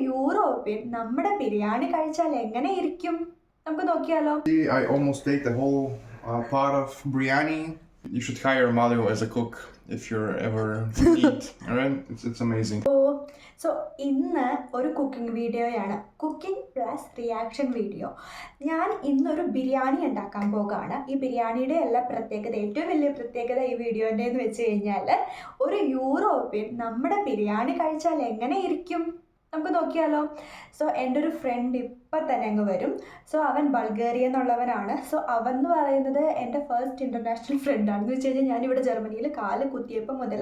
European നമ്മുടെ ബിരിയാണി കഴിച്ചാൽ എങ്ങനെ ഇരിക്കും? നമുക്ക് നോക്കിയാലോ. I almost take the whole pot of biryani. You should hire Mario as a cook if you're ever in need. Alright? It's amazing. So ഇന്ന് ഒരു cooking വീഡിയോയാണ്, കുക്കിംഗ് പ്ലസ് റിയാക്ഷൻ വീഡിയോ. ഞാൻ ഇന്നൊരു ബിരിയാണി ഉണ്ടാക്കാൻ പോകുകയാണ്. ഈ ബിരിയാണിയുടെ എല്ലാ പ്രത്യേകത, ഏറ്റവും വലിയ പ്രത്യേകത ഈ വീഡിയോൻ്റെ എന്ന് വെച്ച് കഴിഞ്ഞാൽ ഒരു യൂറോപ്യൻ നമ്മുടെ ബിരിയാണി കഴിച്ചാൽ എങ്ങനെ ഇരിക്കും നമുക്ക് നോക്കിയാലോ. സോ എൻ്റെ ഒരു ഫ്രണ്ട് ഇപ്പം തന്നെ അങ്ങ് വരും. സോ അവൻ ബൾഗേറിയ എന്നുള്ളവനാണ്. സോ അവൻ എന്ന് പറയുന്നത് എൻ്റെ ഫസ്റ്റ് ഇൻ്റർനാഷണൽ ഫ്രണ്ടാണെന്ന് വെച്ച് കഴിഞ്ഞാൽ ഞാനിവിടെ ജർമ്മനിയിൽ കാല് കുത്തിയപ്പോൾ മുതൽ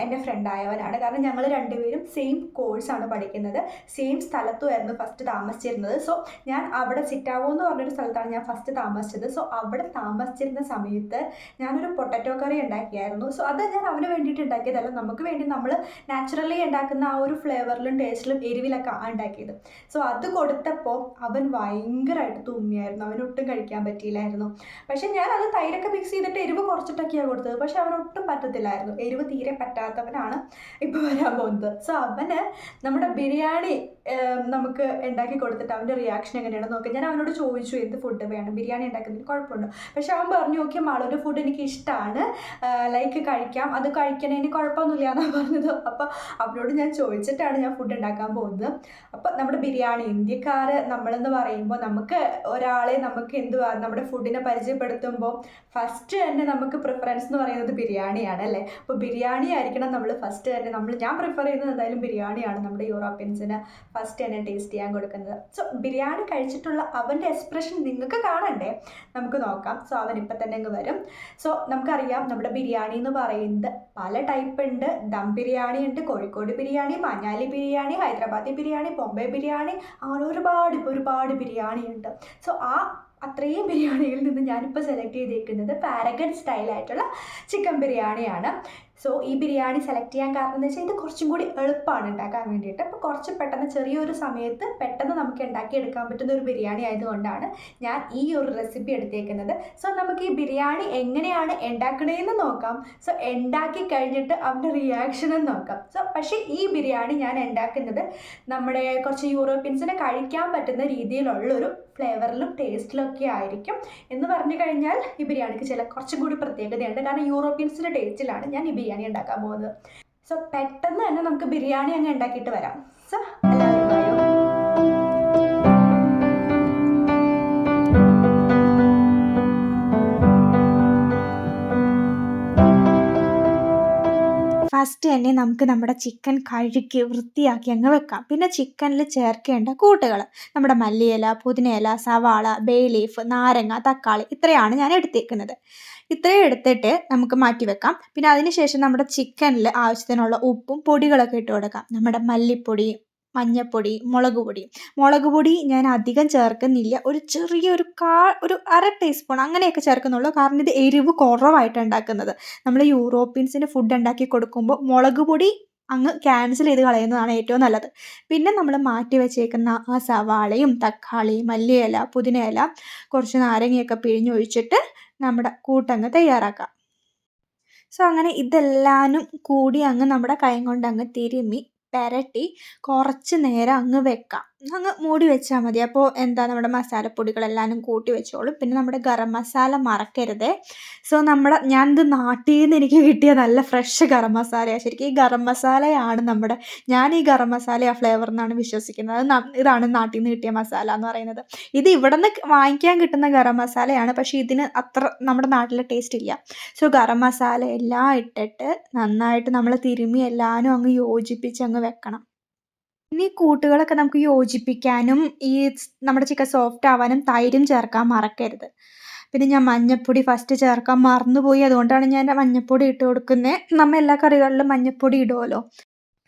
എൻ്റെ ഫ്രണ്ടായവനാണ്. കാരണം ഞങ്ങൾ രണ്ടുപേരും സെയിം കോഴ്സാണ് പഠിക്കുന്നത്, സെയിം സ്ഥലത്തുമായിരുന്നു ഫസ്റ്റ് താമസിച്ചിരുന്നത്. സോ ഞാൻ അവിടെ സിറ്റാവോ എന്ന് പറഞ്ഞൊരു സ്ഥലത്താണ് ഞാൻ ഫസ്റ്റ് താമസിച്ചത്. സോ അവിടെ താമസിച്ചിരുന്ന സമയത്ത് ഞാനൊരു പൊട്ടറ്റോ കറി ഉണ്ടാക്കിയായിരുന്നു. സോ അത് ഞാൻ അവന് വേണ്ടിയിട്ട് ഉണ്ടാക്കിയതല്ല, നമുക്ക് വേണ്ടി നമ്മൾ നാച്ചുറലി ഉണ്ടാക്കുന്ന ആ ഒരു ഫ്ലേവറിലും ടേസ്റ്റിലും എരിവിലൊക്കെ ഉണ്ടാക്കിയത്. സോ അത് കൊടുത്തപ്പോൾ അവൻ ഭയങ്കരമായിട്ട് തുമ്മിയായിരുന്നു, അവനൊട്ടും കഴിക്കാൻ പറ്റിയില്ലായിരുന്നു. പക്ഷേ ഞാൻ അത് തൈരൊക്കെ മിക്സ് ചെയ്തിട്ട് എരിവ് കുറച്ചിട്ടൊക്കെയാണ് കൊടുത്തത്. പക്ഷേ അവനൊട്ടും പറ്റത്തില്ലായിരുന്നു, എരിവ് തീരെ പറ്റാത്തവനാണ് ഇപ്പോൾ വരാൻ പോകുന്നത്. സോ അവന് നമ്മുടെ ബിരിയാണി നമുക്ക് ഉണ്ടാക്കി കൊടുത്തിട്ട് അവൻ്റെ റിയാക്ഷൻ എങ്ങനെയാണെന്ന് നോക്കാം. ഞാൻ അവനോട് ചോദിച്ചു എന്ത് ഫുഡ് വേണം, ബിരിയാണി ഉണ്ടാക്കുന്നതിന് കുഴപ്പമുണ്ടോ. പക്ഷെ അവൻ പറഞ്ഞു ഓക്കെ മാളൊരു ഫുഡ് എനിക്ക് ഇഷ്ടമാണ്, ലൈക്ക് കഴിക്കാം, അത് കഴിക്കണതിന് കുഴപ്പമൊന്നുമില്ല എന്നാണ് പറഞ്ഞത്. അപ്പോൾ അവനോട് ഞാൻ ചോദിച്ചിട്ടാണ് ഞാൻ ഫുഡ് ഉണ്ടാക്കാൻ പോകുന്നത്. അപ്പോൾ നമ്മുടെ ബിരിയാണി, ഇന്ത്യക്കാർ നമ്മളെന്ന് പറയുമ്പോൾ നമുക്ക് ഒരാളെ നമുക്ക് എന്തുവാ നമ്മുടെ ഫുഡിനെ പരിചയപ്പെടുത്തുമ്പോൾ ഫസ്റ്റ് തന്നെ നമുക്ക് പ്രിഫറൻസ് എന്ന് പറയുന്നത് ബിരിയാണിയാണ് അല്ലേ. അപ്പോൾ ബിരിയാണി ആയിരിക്കണം നമ്മൾ ഫസ്റ്റ് തന്നെ ഞാൻ പ്രിഫർ ചെയ്യുന്നത് എന്തായാലും ബിരിയാണിയാണ് നമ്മുടെ യൂറോപ്യൻസിന് ഫസ്റ്റ് തന്നെ ടേസ്റ്റ് ചെയ്യാൻ കൊടുക്കുന്നത്. സോ ബിരിയാണി കഴിച്ചിട്ടുള്ള അവൻ്റെ എക്സ്പ്രഷൻ നിങ്ങൾക്ക് കാണണ്ടേ, നമുക്ക് നോക്കാം. സോ അവൻ ഇപ്പം തന്നെ അങ്ങ് വരും. സോ നമുക്കറിയാം നമ്മുടെ ബിരിയാണി എന്ന് പറയുന്നത് പല ടൈപ്പ് ഉണ്ട്. ദം ബിരിയാണി ഉണ്ട്, കോഴിക്കോട് ബിരിയാണി, മഞ്ഞാലി ബിരിയാണി, ഹൈദരാബാദി ബിരിയാണി, ബോംബെ ബിരിയാണി, അങ്ങനെ ഒരുപാട് ബിരിയാണി ഉണ്ട്. സോ അത്രയും ബിരിയാണിയിൽ നിന്ന് ഞാനിപ്പോൾ സെലക്ട് ചെയ്തേക്കുന്നത് പാരഗൺ സ്റ്റൈലായിട്ടുള്ള ചിക്കൻ ബിരിയാണിയാണ്. സോ ഈ ബിരിയാണി സെലക്ട് ചെയ്യാൻ കാരണം എന്ന് വെച്ചാൽ ഇത് കുറച്ചും കൂടി എളുപ്പമാണ് ഉണ്ടാക്കാൻ വേണ്ടിയിട്ട്. അപ്പോൾ കുറച്ച് പെട്ടെന്ന് ചെറിയൊരു സമയത്ത് പെട്ടെന്ന് നമുക്ക് ഉണ്ടാക്കിയെടുക്കാൻ പറ്റുന്ന ഒരു ബിരിയാണി ആയതുകൊണ്ടാണ് ഞാൻ ഈ ഒരു റെസിപ്പി എടുത്തേക്കുന്നത്. സോ നമുക്ക് ഈ ബിരിയാണി എങ്ങനെയാണ് ഉണ്ടാക്കണതെന്ന് നോക്കാം. സോ ഉണ്ടാക്കി കഴിഞ്ഞിട്ട് അവൻ്റെ റിയാക്ഷനും നോക്കാം. സോ പക്ഷേ ഈ ബിരിയാണി ഞാൻ ഉണ്ടാക്കുന്നത് നമ്മുടെ കുറച്ച് യൂറോപ്യൻസിനെ കഴിക്കാൻ പറ്റുന്ന രീതിയിലുള്ളൊരു ഫ്ലേവറിലും ടേസ്റ്റിലൊക്കെ ആയിരിക്കും. എന്ന് പറഞ്ഞു കഴിഞ്ഞാൽ ഈ ബിരിയാണിക്ക് കുറച്ചും കൂടി പ്രത്യേകതയുണ്ട്. കാരണം യൂറോപ്യൻസിൻ്റെ ടേസ്റ്റിലാണ് ഞാൻ ഈ ബിരിയാണി ഉണ്ടാക്കാൻ പോകുന്നത്. സോ പെട്ടെന്ന് തന്നെ നമുക്ക് ബിരിയാണി അങ്ങ് ഉണ്ടാക്കിയിട്ട് വരാം. സോ എല്ലാവരും പറയൂ. ഫസ്റ്റ് തന്നെ നമുക്ക് നമ്മുടെ ചിക്കൻ കഴുകി വൃത്തിയാക്കി അങ്ങ് വെക്കാം. പിന്നെ ചിക്കനിൽ ചേർക്കേണ്ട കൂട്ടുകൾ നമ്മുടെ മല്ലിയില, പുതിനയില, സവാള, ബേ ലീഫ്, നാരങ്ങ, തക്കാളി, ഇത്രയാണ് ഞാൻ എടുത്തേക്കുന്നത്. ഇത്രയും എടുത്തിട്ട് നമുക്ക് മാറ്റി വെക്കാം. പിന്നെ അതിനുശേഷം നമ്മുടെ ചിക്കനിൽ ആവശ്യത്തിനുള്ള ഉപ്പും പൊടികളൊക്കെ ഇട്ട് കൊടുക്കാം. നമ്മുടെ മല്ലിപ്പൊടി, മഞ്ഞൾപ്പൊടി, മുളക് പൊടി ഞാൻ അധികം ചേർക്കുന്നില്ല, ഒരു ചെറിയൊരു ഒരു 1/2 ടീസ്പൂൺ അങ്ങനെയൊക്കെ ചേർക്കുന്നുള്ളൂ. കാരണം ഇത് എരിവ് കുറവായിട്ട് ഉണ്ടാക്കുന്നത്. നമ്മൾ യൂറോപ്യൻസിന് ഫുഡ് ഉണ്ടാക്കി കൊടുക്കുമ്പോൾ മുളക് പൊടി അങ്ങ് ക്യാൻസൽ ചെയ്ത് കളയുന്നതാണ് ഏറ്റവും നല്ലത്. പിന്നെ നമ്മൾ മാറ്റി വെച്ചേക്കുന്ന ആ സവാളയും തക്കാളിയും മല്ലിയില, പുതിനയില, കുറച്ച് നാരങ്ങയൊക്കെ പിഴിഞ്ഞൊഴിച്ചിട്ട് നമ്മുടെ കൂട്ടങ്ങ് തയ്യാറാക്കാം. സോ അങ്ങനെ ഇതെല്ലാനും കൂടി അങ്ങ് നമ്മുടെ കൈ കൊണ്ട് അങ്ങ് തിരുമ്മി പെരട്ടി കുറച്ച് നേരം അങ്ങ് വെക്കാം. അങ്ങ് മൂടി വെച്ചാൽ മതി. അപ്പോൾ നമ്മുടെ മസാലപ്പൊടികളെല്ലാനും കൂട്ടി വെച്ചോളും. പിന്നെ നമ്മുടെ ഗരം മസാല മറക്കരുത്. സോ ഞാനിത് നാട്ടിൽ നിന്ന് എനിക്ക് കിട്ടിയ നല്ല ഫ്രഷ് ഗരം മസാലയാണ്. ശരിക്കും ഈ ഗരം മസാലയാണ് ഞാൻ ഈ ഗരം മസാല ആ ഫ്ലേവർ എന്നാണ് വിശ്വസിക്കുന്നത്. ഇതാണ് നാട്ടിൽ നിന്ന് കിട്ടിയ മസാല എന്ന് പറയുന്നത്. ഇത് ഇവിടെ നിന്ന് വാങ്ങിക്കാൻ കിട്ടുന്ന ഗരം മസാലയാണ്, പക്ഷേ ഇതിന് അത്ര നമ്മുടെ നാട്ടിലെ ടേസ്റ്റ് ഇല്ല. സോ ഗരം മസാല എല്ലാം ഇട്ടിട്ട് നന്നായിട്ട് നമ്മൾ തിരുമ്മി എല്ലാനും അങ്ങ് യോജിപ്പിച്ച് അങ്ങ് വെക്കണം. ഇനി കൂട്ടുകളൊക്കെ നമുക്ക് യോജിപ്പിക്കാനും ഈ നമ്മുടെ ചിക്കൻ സോഫ്റ്റ് ആവാനും തൈരും ചേർക്കാൻ മറക്കരുത്. പിന്നെ ഞാൻ മഞ്ഞൾപ്പൊടി ഫസ്റ്റ് ചേർക്കാൻ മറന്നുപോയി, അതുകൊണ്ടാണ് ഞാൻ മഞ്ഞൾപ്പൊടി ഇട്ട് കൊടുക്കുന്നത്. നമ്മൾ എല്ലാ കറികളിലും മഞ്ഞൾപ്പൊടി ഇടുമല്ലോ.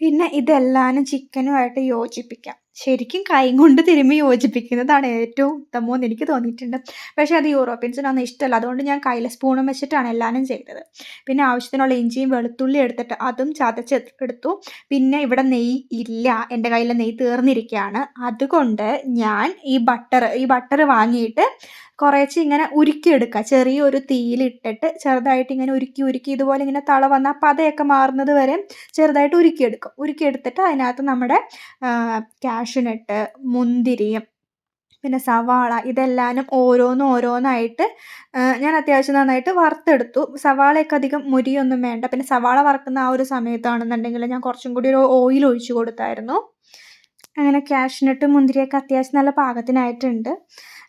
പിന്നെ ഇതെല്ലാനും ചിക്കനുമായിട്ട് യോജിപ്പിക്കാം. ശരിക്കും കൈ കൊണ്ട് തിരുമ്മി യോജിപ്പിക്കുന്നതാണ് ഏറ്റവും ഉത്തമമെന്ന് എനിക്ക് തോന്നിയിട്ടുണ്ട്. പക്ഷേ അത് യൂറോപ്യൻസിനൊന്നും ഇഷ്ടമല്ല. അതുകൊണ്ട് ഞാൻ കയ്യിൽ സ്പൂണും വെച്ചിട്ടാണ് എല്ലാവരും ചെയ്തത്. പിന്നെ ആവശ്യത്തിനുള്ള ഇഞ്ചിയും വെളുത്തുള്ളി എടുത്തിട്ട് അതും ചതച്ചെടുത്തു. പിന്നെ ഇവിടെ നെയ്യ് ഇല്ല, എൻ്റെ കയ്യിൽ നെയ്യ് തീർന്നിരിക്കുകയാണ്. അതുകൊണ്ട് ഞാൻ ഈ ബട്ടർ വാങ്ങിയിട്ട് കുറേശ്ശെ ഇങ്ങനെ ഉരുക്കിയെടുക്കുക. ചെറിയൊരു തീയിലിട്ടിട്ട് ചെറുതായിട്ട് ഇങ്ങനെ ഉരുക്കി ഇതുപോലെ ഇങ്ങനെ തള വന്നാൽ പതയൊക്കെ മാറുന്നത് വരെ ചെറുതായിട്ട് ഉരുക്കിയെടുക്കും. ഉരുക്കിയെടുത്തിട്ട് അതിനകത്ത് നമ്മുടെ കാഷ്യൂനട്ട്, മുന്തിരി, പിന്നെ സവാള ഇതെല്ലാനും ഓരോന്നായിട്ട് ഞാൻ അത്യാവശ്യം നന്നായിട്ട് വറുത്തെടുത്തു. സവാളയൊക്കെ അധികം മുരിയൊന്നും വേണ്ട. പിന്നെ സവാള വറുക്കുന്ന ആ ഒരു സമയത്താണെന്നുണ്ടെങ്കിൽ ഞാൻ കുറച്ചും കൂടി ഒരു ഓയിൽ ഒഴിച്ച് കൊടുത്തായിരുന്നു. അങ്ങനെ കാഷ്യൂനട്ട്, മുന്തിരിയൊക്കെ അത്യാവശ്യം നല്ല പാകത്തിനായിട്ടുണ്ട്.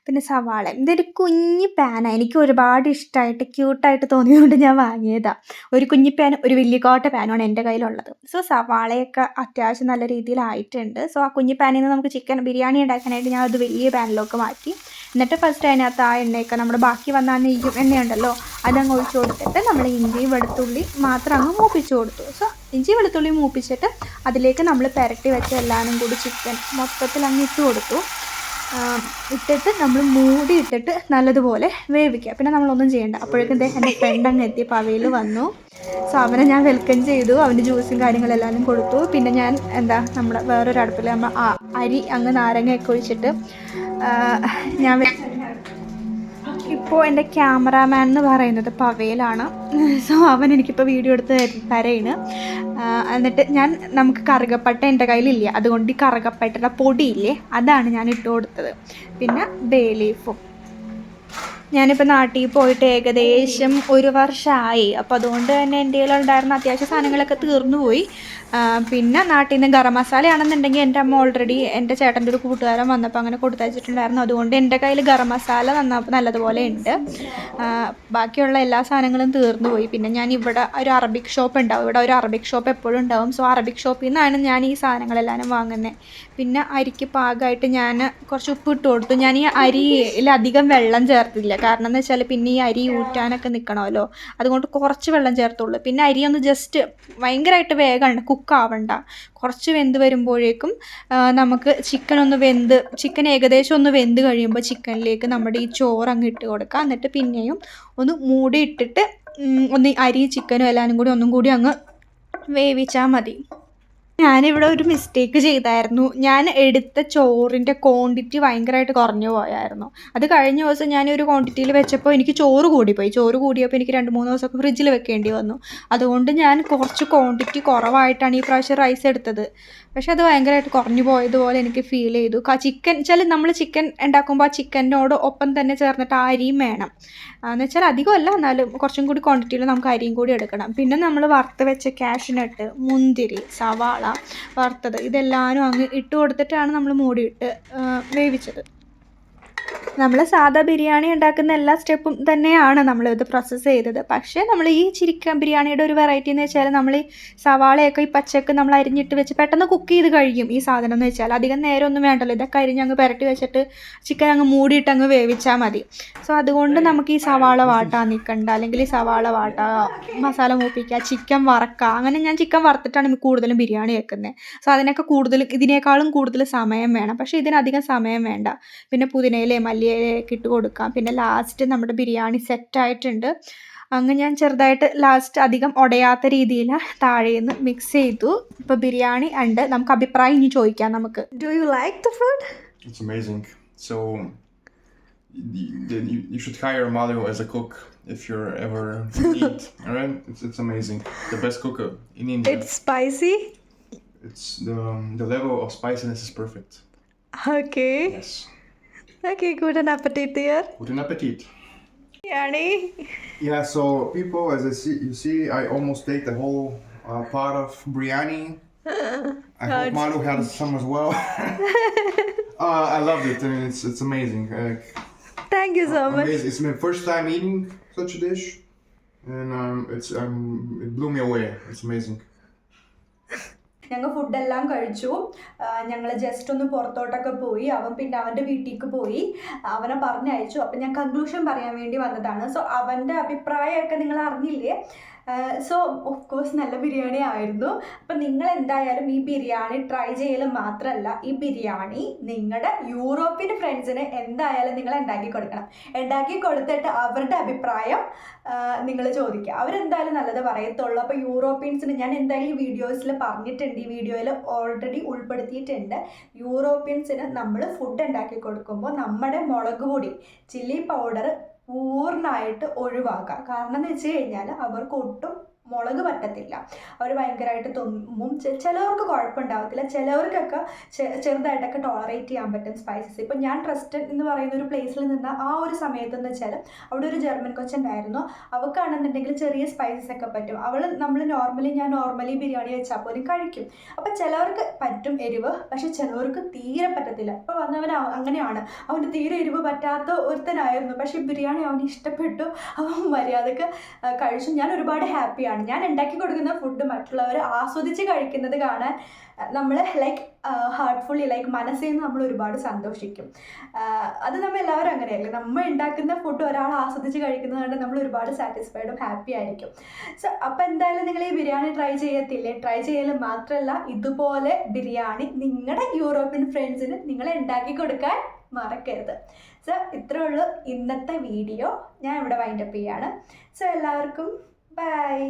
പിന്നെ സവാള, ഇതൊരു കുഞ്ഞ് പാനാണ്. എനിക്ക് ഒരുപാട് ഇഷ്ടമായിട്ട് ക്യൂട്ടായിട്ട് തോന്നിയതുകൊണ്ട് ഞാൻ വാങ്ങിയതാണ്. ഒരു കുഞ്ഞി പാനും ഒരു വലിയ കോട്ട പാനുമാണ് എൻ്റെ കയ്യിലുള്ളത്. സോ സവാളയൊക്കെ അത്യാവശ്യം നല്ല രീതിയിലായിട്ടുണ്ട്. സോ ആ കുഞ്ഞി പാനിൽ നിന്ന് നമുക്ക് ചിക്കൻ ബിരിയാണി ഉണ്ടാക്കാനായിട്ട് ഞാൻ അത് വലിയ പാനിലേക്ക് മാറ്റി. എന്നിട്ട് ഫസ്റ്റ് അതിനകത്ത് ആ എണ്ണയൊക്കെ നമ്മുടെ ബാക്കി വന്ന ആ നെയ്യും എണ്ണയുണ്ടല്ലോ അതങ്ങ് ഒഴിച്ച് കൊടുത്തിട്ട് നമ്മൾ ഇഞ്ചി വെളുത്തുള്ളി മാത്രം അങ്ങ് മൂപ്പിച്ച് കൊടുത്തു. സോ ഇഞ്ചി വെളുത്തുള്ളി മൂപ്പിച്ചിട്ട് അതിലേക്ക് നമ്മൾ പുരട്ടി വെച്ച എല്ലാവരും കൂടി ചിക്കൻ മൊത്തത്തിൽ അങ്ങ് ഇട്ട് കൊടുത്തു. ഇട്ടിട്ട് നമ്മൾ മൂടി ഇട്ടിട്ട് നല്ലതുപോലെ വേവിക്കുക. പിന്നെ നമ്മളൊന്നും ചെയ്യേണ്ട. അപ്പോഴേക്കും എൻ്റെ ഫ്രണ്ട് അങ്ങ് എത്തി, പവയിൽ വന്നു. സോ അവനെ ഞാൻ വെൽക്കം ചെയ്തു. അവൻ്റെ ജ്യൂസും കാര്യങ്ങളെല്ലാവരും കൊടുത്തു. പിന്നെ ഞാൻ നമ്മുടെ വേറൊരു അടുപ്പിൽ നമ്മൾ അരി അങ്ങ് നാരങ്ങയൊക്കെ ഒഴിച്ചിട്ട് ഞാൻ ഇപ്പോൾ എൻ്റെ ക്യാമറാമാൻ എന്ന് പറയുന്നത് പവയിലാണ്. സോ അവൻ എനിക്കിപ്പോൾ വീഡിയോ എടുത്ത് തരേണ്. എന്നിട്ട് നമുക്ക് കറുകപ്പട്ട എൻ്റെ കയ്യിലില്ല, അതുകൊണ്ട് ഈ കറുകപ്പട്ടയുടെ പൊടിയില്ലേ അതാണ് ഞാൻ ഇട്ട് കൊടുത്തത്. പിന്നെ ബേ ലീഫും. ഞാനിപ്പോൾ നാട്ടിൽ പോയിട്ട് ഏകദേശം 1 വർഷമായി. അപ്പോൾ അതുകൊണ്ട് തന്നെ എൻ്റെ കയ്യിലുണ്ടായിരുന്ന അത്യാവശ്യ സാധനങ്ങളൊക്കെ തീർന്നു പോയി. പിന്നെ നാട്ടിൽ നിന്ന് ഗരം മസാലയാണെന്നുണ്ടെങ്കിൽ എൻ്റെ അമ്മ ഓൾറെഡി എൻ്റെ ചേട്ടൻ്റെ ഒരു കൂട്ടുകാരൻ വന്നപ്പോൾ അങ്ങനെ കൊടുത്തയച്ചിട്ടുണ്ടായിരുന്നു. അതുകൊണ്ട് എൻ്റെ കയ്യിൽ ഗരം മസാല നല്ലതുപോലെ ഉണ്ട്. ബാക്കിയുള്ള എല്ലാ സാധനങ്ങളും തീർന്നു പോയി. പിന്നെ ഞാൻ ഇവിടെ ഒരു അറബിക് ഷോപ്പ് ഉണ്ടാവും, ഇവിടെ ഒരു അറബിക് ഷോപ്പ് എപ്പോഴും ഉണ്ടാവും. സോ അറബിക് ഷോപ്പിൽ നിന്നാണ് ഞാൻ ഈ സാധനങ്ങളെല്ലാം വാങ്ങുന്നത്. പിന്നെ അരിക്ക് പാകമായിട്ട് ഞാൻ കുറച്ച് ഉപ്പ് ഇട്ട് കൊടുത്തു. ഞാൻ ഈ അരിയിലധികം വെള്ളം ചേർത്തില്ല, കാരണം എന്ന് വെച്ചാൽ പിന്നെ ഈ അരി ഊറ്റാനൊക്കെ നിൽക്കണമല്ലോ, അതുകൊണ്ട് കുറച്ച് വെള്ളം ചേർത്തുള്ളൂ. പിന്നെ അരി ഒന്ന് ജസ്റ്റ് ഭയങ്കരമായിട്ട് വേഗമാണ്, കുക്കാവണ്ട, കുറച്ച് വെന്ത് വരുമ്പോഴേക്കും നമുക്ക് ചിക്കൻ ഏകദേശം ഒന്ന് വെന്ത് കഴിയുമ്പോൾ ചിക്കനിലേക്ക് നമ്മുടെ ഈ ചോറ് അങ്ങ് ഇട്ട് കൊടുക്കുക. എന്നിട്ട് പിന്നെയും ഒന്ന് മൂടി ഇട്ടിട്ട് ഒന്ന് അരി ചിക്കനും എല്ലാവരും കൂടി ഒന്നും കൂടി അങ്ങ് വേവിച്ചാൽ മതി. ഞാനിവിടെ ഒരു മിസ്റ്റേക്ക് ചെയ്തായിരുന്നു. ഞാൻ എടുത്ത ചോറിൻ്റെ ക്വാണ്ടിറ്റി ഭയങ്കരമായിട്ട് കുറഞ്ഞു പോയായിരുന്നു. അത് കഴിഞ്ഞ ദിവസം ഞാനൊരു ക്വാണ്ടിറ്റിയിൽ വെച്ചപ്പോൾ എനിക്ക് ചോറ് കൂടിപ്പോയി. ചോറ് കൂടിയപ്പോൾ എനിക്ക് 2-3 ദിവസമൊക്കെ ഫ്രിഡ്ജിൽ വെക്കേണ്ടി വന്നു. അതുകൊണ്ട് ഞാൻ കുറച്ച് ക്വാണ്ടിറ്റി കുറവായിട്ടാണ് ഈ പ്രാവശ്യം റൈസ് എടുത്തത്. പക്ഷെ അത് ഭയങ്കരമായിട്ട് കുറഞ്ഞു പോയതുപോലെ എനിക്ക് ഫീൽ ചെയ്തു. നമ്മൾ ചിക്കൻ ഉണ്ടാക്കുമ്പോൾ ആ ചിക്കനോട് ഒപ്പം തന്നെ ചേർന്നിട്ട് ആ അരിയും വേണം. എന്ന് വെച്ചാൽ അധികമല്ല, എന്നാലും കുറച്ചും കൂടി ക്വാണ്ടിറ്റിയിൽ നമുക്ക് അരിയും കൂടി എടുക്കണം. പിന്നെ നമ്മൾ വറുത്ത് വെച്ച കാഷ്യൂനട്ട്, മുന്തിരി, സവാള വറുത്തത് ഇതെല്ലാവരും അങ്ങ് ഇട്ട് കൊടുത്തിട്ടാണ് നമ്മൾ മൂടിയിട്ട് വേവിച്ചത്. നമ്മൾ സാധാ ബിരിയാണി ഉണ്ടാക്കുന്ന എല്ലാ സ്റ്റെപ്പും തന്നെയാണ് നമ്മളിത് പ്രോസസ്സ് ചെയ്തത്. പക്ഷേ നമ്മൾ ഈ ചിക്കൻ ബിരിയാണിയുടെ ഒരു വെറൈറ്റി എന്ന് വെച്ചാൽ നമ്മൾ ഈ സവാളയൊക്കെ ഈ പച്ചക്ക് നമ്മൾ അരിഞ്ഞിട്ട് വെച്ച് പെട്ടെന്ന് കുക്ക് ചെയ്ത് കഴിയും. ഈ സാധനം എന്ന് വെച്ചാൽ അധികം നേരമൊന്നും വേണ്ടല്ലോ, ഇതൊക്കെ അരിഞ്ഞ് അങ്ങ് പുരട്ടി വെച്ചിട്ട് ചിക്കൻ അങ്ങ് മൂടിയിട്ട് അങ്ങ് വേവിച്ചാൽ മതി. സോ അതുകൊണ്ട് നമുക്ക് ഈ സവാള വാട്ടാൻ നിൽക്കണ്ട, അല്ലെങ്കിൽ ഈ സവാള മസാല മൂപ്പിക്കുക, ചിക്കൻ വറക്കുക. അങ്ങനെ ഞാൻ ചിക്കൻ വറുത്തിട്ടാണ് കൂടുതലും ബിരിയാണി വെക്കുന്നത്. സോ ഇതിനേക്കാളും കൂടുതൽ സമയം വേണം. പക്ഷേ ഇതിനധികം സമയം വേണ്ട. പിന്നെ പുതിനയിലയും മല്ലിയിലയൊക്കെ ഇട്ട് കൊടുക്കാം. പിന്നെ ലാസ്റ്റ് നമ്മുടെ ബിരിയാണി സെറ്റായിട്ടുണ്ട്. അങ്ങ് ഞാൻ ചെറുതായിട്ട് ലാസ്റ്റ് അധികം ഉടയാത്ത രീതിയിൽ താഴേന്ന് മിക്സ് ചെയ്തു. ഇപ്പോൾ ബിരിയാണി ഉണ്ട്. നമുക്ക് അഭിപ്രായം ഇനി ചോദിക്കാം. നമുക്ക് do you like the food? It's amazing. So you should hire Mario as a cook if you're ever in need. Alright, it's amazing. The best cook in India. It's spicy. It's the level of spiciness is perfect. Okay. Yes. Okay, good appetit dear. Guten Appetit. Yani. Yeah, so people, as you see, I almost ate the whole pot of biryani. I hope Malu had some as well. I loved it. I mean, it's amazing. Thank you so much. Amazing. It's my first time eating such a dish, and it blew me away. It's amazing. ഞങ്ങൾ ഫുഡെല്ലാം കഴിച്ചു. ഞങ്ങൾ just ഒന്ന് പുറത്തോട്ടൊക്കെ പോയി. അവൻ പിന്നെ അവൻ്റെ വീട്ടിലേക്ക് പോയി, അവനെ പറഞ്ഞയച്ചു. അപ്പം ഞാൻ കൺക്ലൂഷൻ പറയാൻ വേണ്ടി വന്നതാണ്. സോ അവൻ്റെ അഭിപ്രായമൊക്കെ നിങ്ങൾ അറിഞ്ഞില്ലേ? സോ ഓഫ് കോഴ്സ് നല്ല ബിരിയാണി ആയിരുന്നു. അപ്പം നിങ്ങൾ എന്തായാലും ഈ ബിരിയാണി ട്രൈ ചെയ്യൽ മാത്രമല്ല, ഈ ബിരിയാണി നിങ്ങളുടെ യൂറോപ്യൻ ഫ്രണ്ട്സിന് എന്തായാലും നിങ്ങൾ ഉണ്ടാക്കി കൊടുക്കണം. ഉണ്ടാക്കി കൊടുത്തിട്ട് അവരുടെ അഭിപ്രായം നിങ്ങൾ ചോദിക്കുക. അവരെന്തായാലും നല്ലത് പറയത്തുള്ളൂ. അപ്പോൾ യൂറോപ്യൻസിന് ഞാൻ എന്തായാലും ഈ വീഡിയോസിൽ പറഞ്ഞിട്ടുണ്ട്, ഈ വീഡിയോയിൽ ഓൾറെഡി ഉൾപ്പെടുത്തിയിട്ടുണ്ട്. യൂറോപ്യൻസിന് നമ്മൾ ഫുഡ് ഉണ്ടാക്കി കൊടുക്കുമ്പോൾ നമ്മുടെ മുളക് പൊടി, ചില്ലി പൗഡർ പൂർണ്ണമായിട്ട് ഒഴിവാക്കുക. കാരണം എന്ന് വെച്ച് കഴിഞ്ഞാൽ അവർക്ക് ഒട്ടും മുളക് പറ്റത്തില്ല. അവർ ഭയങ്കരമായിട്ട് തുമ്മും. ചിലവർക്ക് കുഴപ്പമുണ്ടാവത്തില്ല, ചിലവർക്കൊക്കെ ചെറുതായിട്ടൊക്കെ ടോളറേറ്റ് ചെയ്യാൻ പറ്റും സ്പൈസസ്. ഇപ്പം ഞാൻ ട്രസ്റ്റഡ് എന്ന് പറയുന്ന ഒരു പ്ലേസിൽ നിന്ന് ആ ഒരു സമയത്തെന്ന് വെച്ചാൽ അവിടെ ഒരു ജർമ്മൻ കൊച്ചുണ്ടായിരുന്നു. അവൾക്കാണെന്നുണ്ടെങ്കിൽ ചെറിയ സ്പൈസസ് ഒക്കെ പറ്റും. ഞാൻ നോർമലി ബിരിയാണി വെച്ചാൽ പോലും കഴിക്കും. അപ്പം ചിലവർക്ക് പറ്റും എരിവ്, പക്ഷെ ചിലവർക്ക് തീരെ പറ്റത്തില്ല. ഇപ്പോൾ വന്നവൻ അങ്ങനെയാണ്, അവന് തീരെ എരിവ് പറ്റാത്ത ഒരുത്തനായിരുന്നു. പക്ഷേ ബിരിയാണി അവന് ഇഷ്ടപ്പെട്ടു, അവൻ മര്യാദക്ക് കഴിച്ചു. ഞാൻ ഒരുപാട് ഹാപ്പിയാണ്. ഞാൻ ഉണ്ടാക്കി കൊടുക്കുന്ന ഫുഡ് മറ്റുള്ളവർ ആസ്വദിച്ച് കഴിക്കുന്നത് കാണാൻ നമ്മൾ ഹാർട്ട്ഫുള്ളി മനസ്സിൽ നിന്ന് നമ്മൾ ഒരുപാട് സന്തോഷിക്കും. അത് നമ്മൾ എല്ലാവരും അങ്ങനെയല്ലേ, നമ്മൾ ഉണ്ടാക്കുന്ന ഫുഡ് ഒരാൾ ആസ്വദിച്ച് കഴിക്കുന്നത് കൊണ്ട് നമ്മൾ ഒരുപാട് സാറ്റിസ്ഫൈഡും ഹാപ്പി ആയിരിക്കും. സോ അപ്പോൾ എന്തായാലും നിങ്ങൾ ഈ ബിരിയാണി ട്രൈ ചെയ്യത്തില്ലേ? ട്രൈ ചെയ്യൽ മാത്രമല്ല, ഇതുപോലെ ബിരിയാണി നിങ്ങളുടെ യൂറോപ്യൻ ഫ്രണ്ട്സിന് നിങ്ങൾ ഉണ്ടാക്കി കൊടുക്കാൻ മറക്കരുത്. സോ ഇത്രേ ഉള്ളൂ ഇന്നത്തെ വീഡിയോ. ഞാൻ ഇവിടെ വൈൻഡപ്പ് ചെയ്യാണ്. സോ എല്ലാവർക്കും ബൈ.